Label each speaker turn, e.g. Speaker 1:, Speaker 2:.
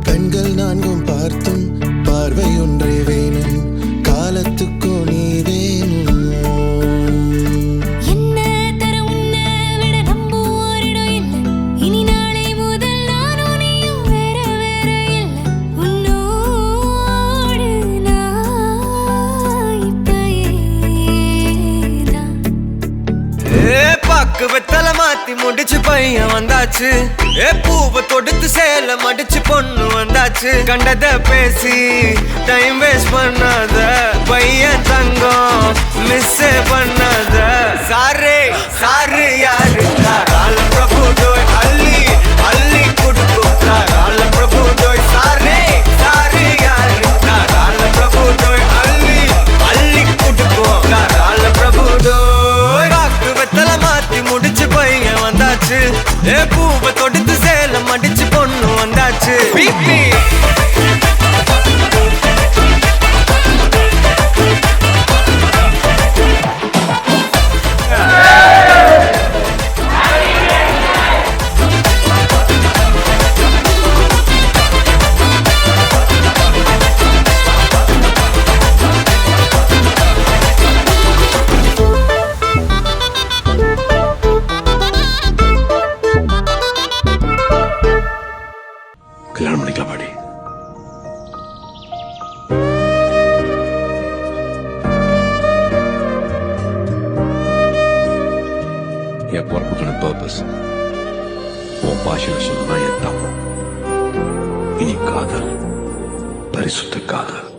Speaker 1: கண்கள் நான்கும் பார்த்தும் பார்வை ஒன்றே வேணும், காலத்துக்கோ நீ வேணும்.
Speaker 2: வெத்தல மாத்தி முடிச்சு பையன் வந்தாச்சு. பூவை தொடுத்து சேல மடிச்சு பொண்ணு வந்தாச்சு. கண்டத பேசி டைம் வேஸ்ட் பண்ணாத பையன் தங்கம் மிஸ் பண்ணாத. சாரே சாரு யாரு கால பிரபு டோய் அள்ளி அள்ளி குடுக்கும் கால பிரபு டோய். சாரே சாரு யாரு கால பிரபு டோய் அள்ளி அள்ளி குடுக்கும் கால பிரபு டோய். பாக்கு வெத்தல மாத்தி முடிச்சு பையன் வந்தாச்சு. பூவை தொடுத்து சேல மடிச்சு பொண்ணு வந்தாச்சு. பிபி
Speaker 3: கல்யாணம் பண்ணிக்கலாம் பாடி. என் பொறுப்புக்கான பர்பஸ் உன் பாஷையில சொன்னா என் தப்பம். இனி காதல் பரிசுத்த காதல்.